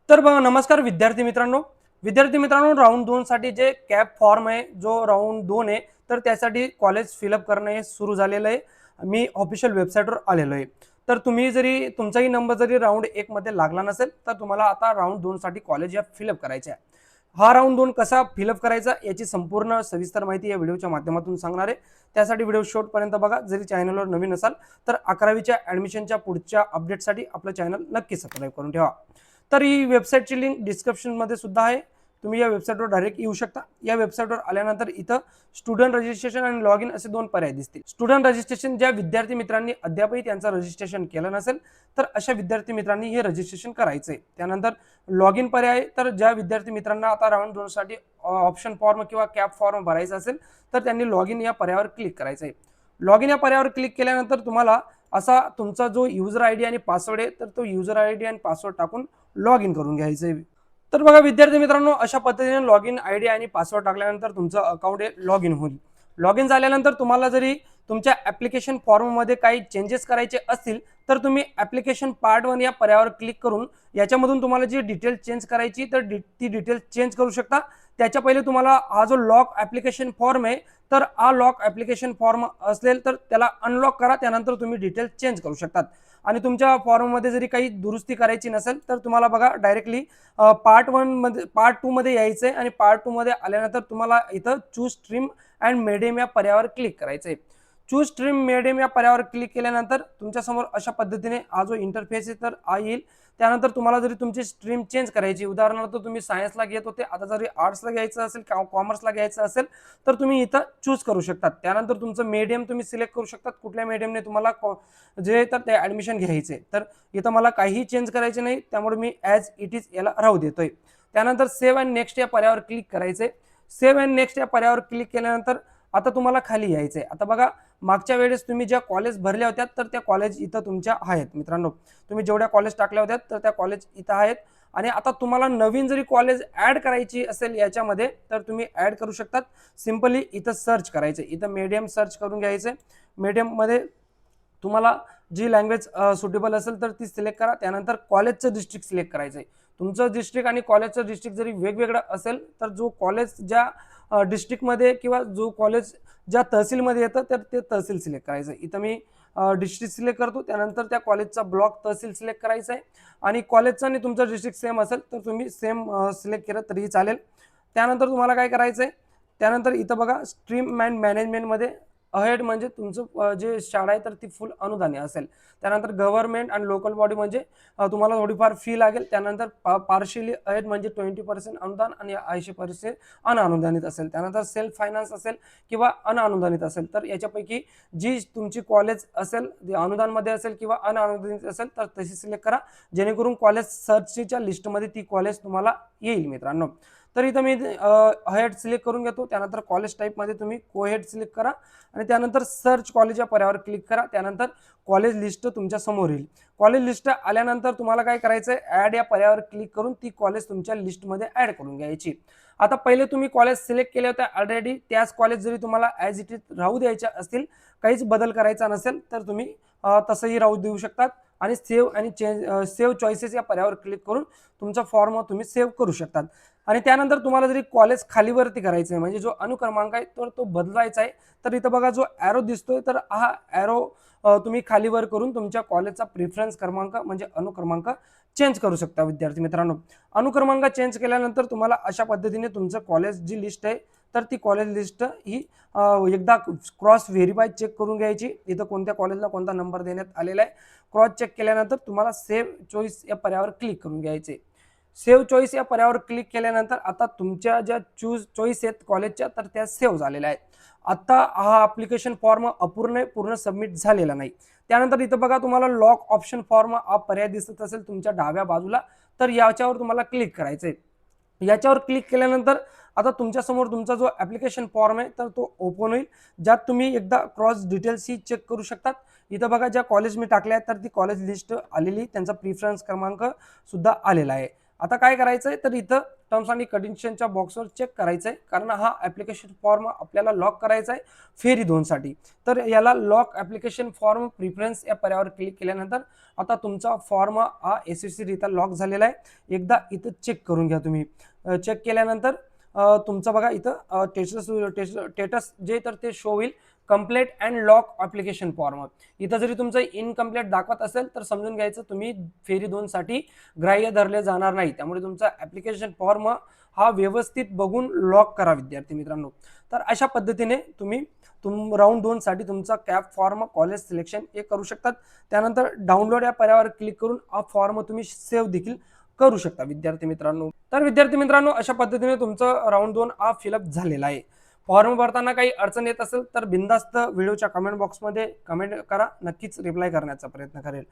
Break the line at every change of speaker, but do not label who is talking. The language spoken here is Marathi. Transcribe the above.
तर बघा नमस्कार विद्यार्थी मित्रांनो राऊंड 2 साठी जे कॅप फॉर्म आहे जो राऊंड 2 आहे तर त्यासाठी कॉलेज फिलअप करणे सुरू झालेलं आहे. मी ऑफिशियल वेबसाईटवर आलेलो आहे. तर तुम्ही जरी तुमचाही नंबर जरी राऊंड 1 मध्ये लागला नसेल तर तुम्हाला आता राऊंड 2 साठी कॉलेज या फिलअप करायचे आहे. हा राऊंड 2 कसा फिलअप करायचा याची संपूर्ण सविस्तर माहिती या व्हिडिओच्या माध्यमातून सांगणार आहे. त्यासाठी व्हिडिओ शेवटपर्यंत बघा. जरी चॅनलवर नवीन असाल तर 11वीच्या ॲडमिशनच्या पुढच्या अपडेटसाठी आपलं चॅनल नक्की सबस्क्राईब करून ठेवा. तर ही वेबसाईटची लिंक डिस्क्रिप्शनमध्ये सुद्धा आहे. तुम्ही या वेबसाईटवर डायरेक्ट येऊ शकता. या वेबसाईटवर आल्यानंतर इथं स्टुडंट रजिस्ट्रेशन आणि लॉग इन असे दोन पर्याय दिसतील. स्टुडंट रजिस्ट्रेशन ज्या विद्यार्थी मित्रांनी अद्यापही त्यांचं रजिस्ट्रेशन केलं नसेल तर अशा विद्यार्थी मित्रांनी हे रजिस्ट्रेशन करायचंय. त्यानंतर लॉग इन पर्याय तर ज्या विद्यार्थी मित्रांना आता राऊंड 2 साठी ऑप्शन फॉर्म किंवा कॅप फॉर्म भरायचा असेल तर त्यांनी लॉग इन या पर्यायावर क्लिक करायचंय. लॉग इन या पर्यायावर क्लिक केल्यानंतर तुम्हाला असा तुमचा जो युजर आयडी आणि पासवर्ड आहे तर तो युजर आयडी आणि पासवर्ड टाकून लॉग इन करून घ्यायचंय. तर बघा विद्यार्थी मित्रांनो अशा पद्धतीने लॉग इन आयडी आणि पासवर्ड टाकल्यानंतर तुमचं अकाउंट हे लॉग इन होईल. लॉग इन झाल्यानंतर तुम्हाला जरी तुमच्या ऍप्लिकेशन फॉर्म मध्ये काही चेंजेस करायचे असतील तर तुम्ही ऍप्लिकेशन पार्ट 1 या पर्यायावर क्लिक करून याच्यामधून तुम्हाला जी डिटेल चेंज करायची तर ती डिटेल चेंज करू शकता. त्याच्या पहिले तुम्हाला हा जो लॉक ऍप्लिकेशन फॉर्म आहे तर हा लॉक ऍप्लिकेशन फॉर्म असेल तर त्याला अनलॉक करा. त्यानंतर तुम्ही डिटेल चेंज करू शकतात. आणि तुमच्या फॉर्म मध्ये जरी काही दुरुस्ती करायची नसेल तर तुम्हाला बघा डायरेक्टली पार्ट 1 मध्ये पार्ट 2 मध्ये यायचंय आणि पार्ट 2 मध्ये आल्यानंतर तुम्हाला इथं चूज स्ट्रीम अँड मीडियम या पर्यायावर क्लिक करायचंय. चूज स्ट्रीम मीडियम या पर्यायावर क्लिक केल्यानंतर तुमच्यासमोर अशा पद्धतीने हा जो इंटरफेस आहे तर हा येईल. त्यानंतर तुम्हाला जरी तुमची स्ट्रीम चेंज करायची उदाहरणार्थ तुम्ही सायन्सला घेत होते आता जरी आर्ट्सला घ्यायचं असेल किंवा कॉमर्सला घ्यायचं असेल तर तुम्ही इथं चूज करू शकता. त्यानंतर तुमचं मीडियम तुम्ही सिलेक्ट करू शकता कुठल्या मीडियमने तुम्हाला जे तर ते ऍडमिशन घ्यायचे. तर इथं मला काहीही चेंज करायचे नाही त्यामुळे मी ॲज इट इज याला राहू देतोय. त्यानंतर सेव्ह अँड नेक्स्ट या पर्यायावर क्लिक करायचंय. सेव्ह अँड नेक्स्ट या पर्यायावर क्लिक केल्यानंतर आता तुम्हाला खाली यायचंय. आता बघा मागच्या वेळेस तुम्ही ज्या कॉलेज भरल्या होत्या तर त्या कॉलेज इथं तुमच्या आहेत मित्रांनो. तुम्ही जेवढ्या कॉलेज टाकल्या होत्या तर त्या कॉलेज इथं आहेत. आणि आता तुम्हाला नवीन जरी कॉलेज ऍड करायची असेल याच्यामध्ये तर तुम्ही ऍड करू शकतात. सिंपली इथं सर्च करायचं. इथं मीडियम सर्च करून घ्यायचंय. मीडियम मध्ये तुम्हाला जी लँग्वेज सुटेबल असेल तर ती सिलेक्ट करा. त्यानंतर कॉलेजचं डिस्ट्रिक्ट सिलेक्ट करायचंय. तुमचं डिस्ट्रिक्ट आणि कॉलेजचं डिस्ट्रिक्ट जरी वेगवेगळं असेल तर जो कॉलेज ज्या डिस्ट्रिक्टमध्ये किंवा जो कॉलेज ज्या तहसीलमध्ये येतं तर ते तहसील सिलेक्ट करायचं. इथं मी डिस्ट्रिक्ट सिलेक्ट करतो. त्यानंतर त्या कॉलेजचा ब्लॉक तहसील सिलेक्ट करायचा आहे. आणि कॉलेजचं आणि तुमचं डिस्ट्रिक्ट सेम असेल तर तुम्ही सेम सिलेक्ट केलं तरीही चालेल. त्यानंतर तुम्हाला काय करायचं आहे त्यानंतर इथं बघा स्ट्रीम अँड मॅनेजमेंटमध्ये अहेड म्हणजे तुमचं जे शाळा आहे तर ती फुल अनुदानी असेल. त्यानंतर गव्हर्नमेंट आणि लोकल बॉडी म्हणजे तुम्हाला थोडीफार फी लागेल. त्यानंतर पार्शियली अहेड म्हणजे 20% अनुदान आणि 80% अनअनुदानित असेल. त्यानंतर सेल्फ फायनान्स असेल किंवा अनअनुदानित असेल तर याच्यापैकी जी तुमची कॉलेज असेल अनुदानमध्ये असेल किंवा अनअनुदानित असेल तर तशी सिलेक्ट करा जेणेकरून कॉलेज सर्चच्या लिस्टमध्ये ती कॉलेज तुम्हाला येईल मित्रांनो. तर इथं मी हेड सिलेक्ट करून घेतो. त्यानंतर कॉलेज टाईपमध्ये तुम्ही कोहेड सिलेक्ट करा आणि त्यानंतर सर्च कॉलेज या पर्यायावर क्लिक करा. त्यानंतर कॉलेज लिस्ट तुमच्या समोर येईल. कॉलेज लिस्ट आल्यानंतर तुम्हाला काय करायचं आहे ॲड या पर्यायावर क्लिक करून ती कॉलेज तुमच्या लिस्टमध्ये ॲड करून घ्यायची. आता पहिले तुम्ही कॉलेज सिलेक्ट केले होते ऑलरेडी त्याच कॉलेज जरी तुम्हाला ॲज इट इज राहू द्यायच्या असतील काहीच बदल करायचा नसेल तर तुम्ही तसंही राहू देऊ शकतात. आणि सेव्ह आणि सेव्ह चॉईसेस या पर्यायावर क्लिक करून तुमचा फॉर्म तुम्ही सेव्ह करू शकतात. आणि त्यानंतर तुम्हाला जरी कॉलेज खालीवरती करायचं आहे म्हणजे जो अनुक्रमांक आहे तर तो बदलायचा आहे तर इथं बघा जो ॲरो दिसतोय तर हा ॲरो तुम्ही खालीवर करून तुमच्या कॉलेजचा प्रिफरन्स क्रमांक म्हणजे अनुक्रमांक चेंज करू शकता विद्यार्थी मित्रांनो. अनुक्रमांक चेंज केल्यानंतर तुम्हाला अशा पद्धतीने तुमचं कॉलेज जी लिस्ट आहे तर ती कॉलेज लिस्ट ही एकदा क्रॉस व्हेरीफाय चेक करून घ्यायची. इथं कोणत्या कॉलेजला कोणता नंबर देण्यात आलेला आहे क्रॉस चेक केल्यानंतर तुम्हाला सेव्ह चॉईस या पर्यायावर क्लिक करून घ्यायचे. सेव्ह चॉईस या पर्यायावर क्लिक केल्यानंतर आता तुमच्या ज्या चॉईस आहेत कॉलेजच्या तर त्या सेव्ह झालेल्या आहेत. आता हा ॲप्लिकेशन फॉर्म पूर्ण सबमिट झालेला नाही. त्यानंतर इथं बघा तुम्हाला लॉक ऑप्शन फॉर्म हा पर्याय दिसत असेल तुमच्या डाव्या बाजूला तर याच्यावर तुम्हाला क्लिक करायचं आहे. याच्यावर क्लिक केल्यानंतर आता तुमच्यासमोर तुमचा जो ॲप्लिकेशन फॉर्म आहे तर तो ओपन होईल ज्यात तुम्ही एकदा क्रॉस डिटेल्स ही चेक करू शकतात. इथं बघा ज्या कॉलेज मी टाकल्या आहेत तर ती कॉलेज लिस्ट आलेली त्यांचा प्रिफरन्स क्रमांक सुद्धा आलेला आहे. आता काय करायचं आहे तर इथं टर्म्स आणि कंडिशनच्या बॉक्सवर चेक करायचं आहे, कारण हा ॲप्लिकेशन फॉर्म आपल्याला लॉक करायचा आहे फेरी 2 साठी. तर याला लॉक ॲप्लिकेशन फॉर्म प्रिफरन्स या पर्यायावर क्लिक केल्यानंतर आता तुमचा फॉर्म हा यशस्वीरित्या लॉक झालेला आहे. एकदा इथं चेक करून घ्या तुम्ही. चेक केल्यानंतर तुमचं बघा इथं स्टेटस जे तर ते शो होईल, complete and lock application form. इथं जरी तुमचं इनकम्प्लीट दाखवत असेल तर समजून घ्यायचं तुम्ही फेरी 2 साठी ग्राह्य धरले जाणार नाही. त्यामुळे तुमचा ॲप्लिकेशन फॉर्म हा व्यवस्थित बघून लॉक करा विद्यार्थी मित्रांनो. तर अशा पद्धतीने तुम्ही राऊंड 2 साठी तुमचा कॅप फॉर्म कॉलेज सिलेक्शन हे करू शकतात. त्यानंतर डाउनलोड या पर्यायावर क्लिक करून हा फॉर्म तुम्ही सेव्ह देखील करू शकता विद्यार्थी मित्रांनो. तर विद्यार्थी मित्रांनो, अशा पद्धतीने तुमचं राऊंड 2 हा फिलअप झालेला आहे. फॉर्म भरताना काही अडचण येत असेल तर बिनधास्त व्हिडिओच्या कमेंट बॉक्समध्ये कमेंट करा. नक्कीच रिप्लाय करण्याचा प्रयत्न करेल.